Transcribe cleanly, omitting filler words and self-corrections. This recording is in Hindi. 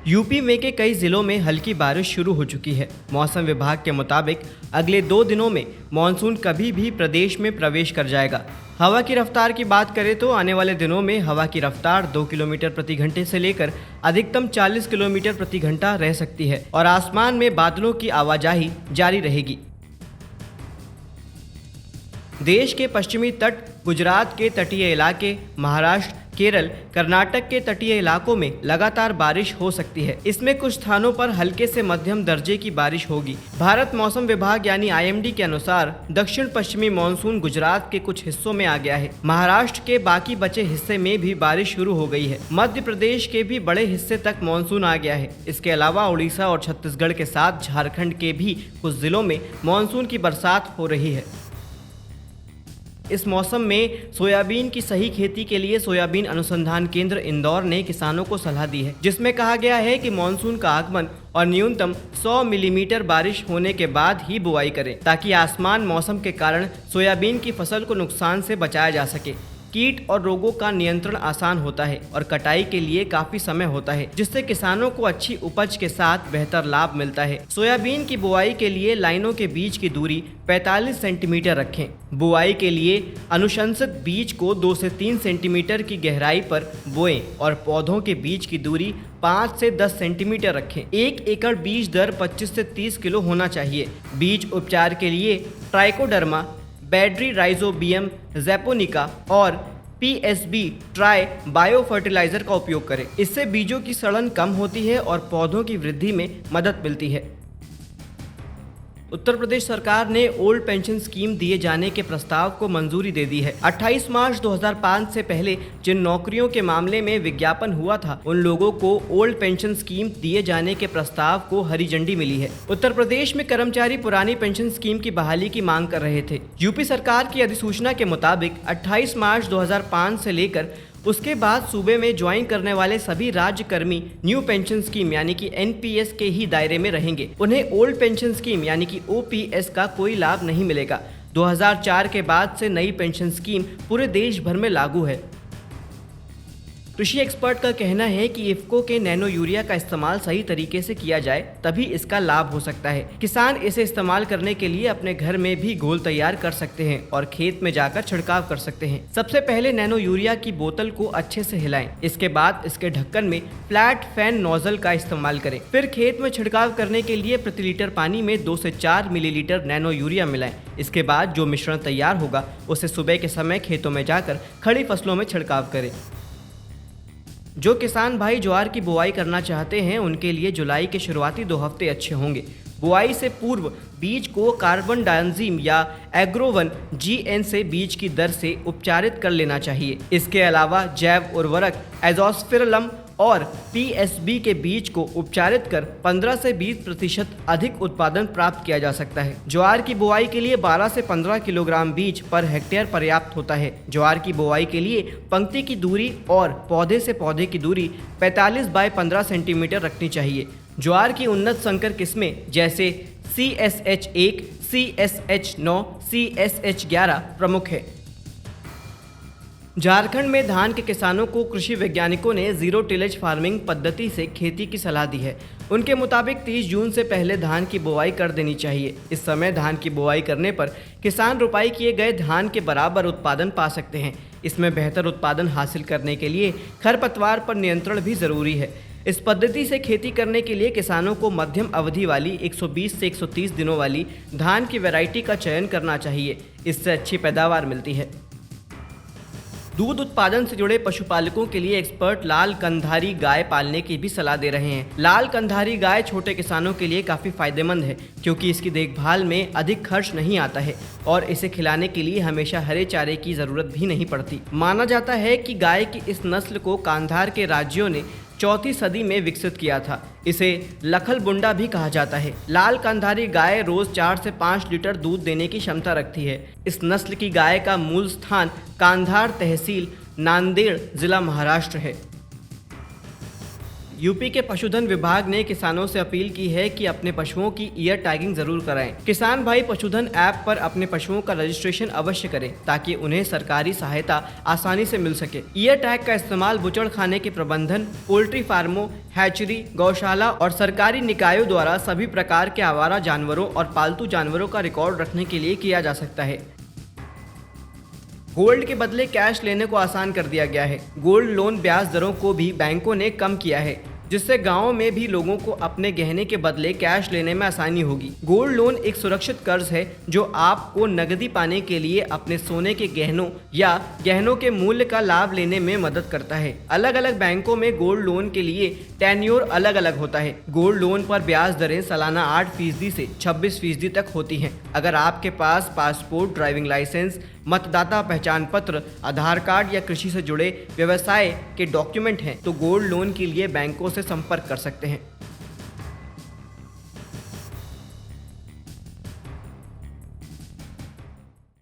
यूपी में के कई जिलों में हल्की बारिश शुरू हो चुकी है। मौसम विभाग के मुताबिक अगले 2 दिनों में मानसून कभी भी प्रदेश में प्रवेश कर जाएगा। हवा की रफ्तार की बात करें तो आने वाले दिनों में हवा की रफ्तार 2 किलोमीटर प्रति घंटे से लेकर अधिकतम 40 किलोमीटर प्रति घंटा रह सकती है और आसमान में बादलों की आवाजाही जारी रहेगी। देश के पश्चिमी तट, गुजरात के तटीय इलाके, महाराष्ट्र, केरल, कर्नाटक के तटीय इलाकों में लगातार बारिश हो सकती है। इसमें कुछ स्थानों पर हल्के से मध्यम दर्जे की बारिश होगी। भारत मौसम विभाग यानी IMD के अनुसार दक्षिण पश्चिमी मानसून गुजरात के कुछ हिस्सों में आ गया है। महाराष्ट्र के बाकी बचे हिस्से में भी बारिश शुरू हो गई है। मध्य प्रदेश के भी बड़े हिस्से तक मानसून आ गया है। इसके अलावा उड़ीसा और छत्तीसगढ़ के साथ झारखंड के भी कुछ जिलों में मानसून की बरसात हो रही है। इस मौसम में सोयाबीन की सही खेती के लिए सोयाबीन अनुसंधान केंद्र इंदौर ने किसानों को सलाह दी है, जिसमें कहा गया है कि मानसून का आगमन और न्यूनतम 100 मिलीमीटर बारिश होने के बाद ही बुआई करें, ताकि आसमान मौसम के कारण सोयाबीन की फसल को नुकसान से बचाया जा सके। कीट और रोगों का नियंत्रण आसान होता है और कटाई के लिए काफी समय होता है, जिससे किसानों को अच्छी उपज के साथ बेहतर लाभ मिलता है। सोयाबीन की बुआई के लिए लाइनों के बीच की दूरी 45 सेंटीमीटर रखें। बुआई के लिए अनुशंसित बीज को 2 से 3 सेंटीमीटर की गहराई पर बोएं और पौधों के बीच की दूरी 5 से 10 सेंटीमीटर रखें। 1 एकड़ बीज दर 25 से 30 किलो होना चाहिए। बीज उपचार के लिए ट्राइकोडर्मा, बैड्री राइजोबियम ज़ैपोनिका और PSB ट्राई बायो फर्टिलाइजर का उपयोग करें। इससे बीजों की सड़न कम होती है और पौधों की वृद्धि में मदद मिलती है। उत्तर प्रदेश सरकार ने ओल्ड पेंशन स्कीम दिए जाने के प्रस्ताव को मंजूरी दे दी है। 28 मार्च 2005 से पहले जिन नौकरियों के मामले में विज्ञापन हुआ था, उन लोगों को ओल्ड पेंशन स्कीम दिए जाने के प्रस्ताव को हरी झंडी मिली है। उत्तर प्रदेश में कर्मचारी पुरानी पेंशन स्कीम की बहाली की मांग कर रहे थे। यूपी सरकार की अधिसूचना के मुताबिक 28 मार्च 2005 से लेकर उसके बाद सूबे में ज्वाइन करने वाले सभी राज्य कर्मी न्यू पेंशन स्कीम यानी कि NPS के ही दायरे में रहेंगे। उन्हें ओल्ड पेंशन स्कीम यानी कि OPS का कोई लाभ नहीं मिलेगा। 2004 के बाद से नई पेंशन स्कीम पूरे देश भर में लागू है। कृषि एक्सपर्ट का कहना है कि इफ्को के नैनो यूरिया का इस्तेमाल सही तरीके से किया जाए तभी इसका लाभ हो सकता है। किसान इसे इस्तेमाल करने के लिए अपने घर में भी घोल तैयार कर सकते हैं और खेत में जाकर छिड़काव कर सकते हैं। सबसे पहले नैनो यूरिया की बोतल को अच्छे से हिलाएं। इसके बाद इसके ढक्कन में फ्लैट फैन नोजल का इस्तेमाल करें। फिर खेत में छिड़काव करने के लिए प्रति लीटर पानी में 2 से 4 मिलीलीटर नैनो यूरिया मिलाएं। इसके बाद जो मिश्रण तैयार होगा उसे सुबह के समय खेतों में जाकर खड़ी फसलों में छिड़काव करें। जो किसान भाई ज्वार की बुआई करना चाहते हैं, उनके लिए जुलाई के शुरुआती 2 हफ्ते अच्छे होंगे। बुआई से पूर्व बीज को कार्बन डायंजीम या एग्रोवन GN से बीज की दर से उपचारित कर लेना चाहिए। इसके अलावा जैव उर्वरक एजोस्पिरिलम और PSB के बीज को उपचारित कर 15 से 20% अधिक उत्पादन प्राप्त किया जा सकता है। ज्वार की बुआई के लिए 12 से 15 किलोग्राम बीज पर हेक्टेयर पर्याप्त होता है। ज्वार की बुआई के लिए पंक्ति की दूरी और पौधे से पौधे की दूरी 45 बाय 15 सेंटीमीटर रखनी चाहिए। ज्वार की उन्नत संकर किस्में जैसे CSH1, CSH9, CSH11 प्रमुख है। झारखंड में धान के किसानों को कृषि वैज्ञानिकों ने जीरो टिलेज फार्मिंग पद्धति से खेती की सलाह दी है। उनके मुताबिक 30 जून से पहले धान की बुआई कर देनी चाहिए। इस समय धान की बुआई करने पर किसान रुपाई किए गए धान के बराबर उत्पादन पा सकते हैं। इसमें बेहतर उत्पादन हासिल करने के लिए खरपतवार पर नियंत्रण भी जरूरी है। इस पद्धति से खेती करने के लिए किसानों को मध्यम अवधि वाली 120 से 130 दिनों वाली धान की वैरायटी का चयन करना चाहिए। इससे अच्छी पैदावार मिलती है। दूध उत्पादन से जुड़े पशुपालकों के लिए एक्सपर्ट लाल कंधारी गाय पालने की भी सलाह दे रहे हैं। लाल कंधारी गाय छोटे किसानों के लिए काफ़ी फायदेमंद है, क्योंकि इसकी देखभाल में अधिक खर्च नहीं आता है और इसे खिलाने के लिए हमेशा हरे चारे की ज़रूरत भी नहीं पड़ती। माना जाता है कि गाय की इस नस्ल को कांधार के राज्यों ने 4वीं सदी में विकसित किया था। इसे लखल बुंडा भी कहा जाता है। लाल कंधारी गाय रोज 4 से 5 लीटर दूध देने की क्षमता रखती है। इस नस्ल की गाय का मूल स्थान कांधार तहसील, नांदेड़ जिला, महाराष्ट्र है। यूपी के पशुधन विभाग ने किसानों से अपील की है कि अपने पशुओं की ईयर टैगिंग जरूर कराएं। किसान भाई पशुधन ऐप पर अपने पशुओं का रजिस्ट्रेशन अवश्य करें ताकि उन्हें सरकारी सहायता आसानी से मिल सके। ईयर टैग का इस्तेमाल बूचड़खाने के प्रबंधन, पोल्ट्री फार्मों, हैचरी, गौशाला और सरकारी निकायों द्वारा सभी प्रकार के आवारा जानवरों और पालतू जानवरों का रिकॉर्ड रखने के लिए किया जा सकता है। गोल्ड के बदले कैश लेने को आसान कर दिया गया है। गोल्ड लोन ब्याज दरों को भी बैंकों ने कम किया है, जिससे गांवों में भी लोगों को अपने गहने के बदले कैश लेने में आसानी होगी। गोल्ड लोन एक सुरक्षित कर्ज है जो आपको नकदी पाने के लिए अपने सोने के गहनों या गहनों के मूल्य का लाभ लेने में मदद करता है। अलग अलग बैंकों में गोल्ड लोन के लिए टेन्योर अलग अलग होता है। गोल्ड लोन पर ब्याज दरें सालाना 8% से 26% तक होती हैं। अगर आपके पास पासपोर्ट, ड्राइविंग लाइसेंस, मतदाता पहचान पत्र, आधार कार्ड या कृषि से जुड़े व्यवसाय के डॉक्यूमेंट हैं तो गोल्ड लोन के लिए बैंकों से संपर्क कर सकते हैं।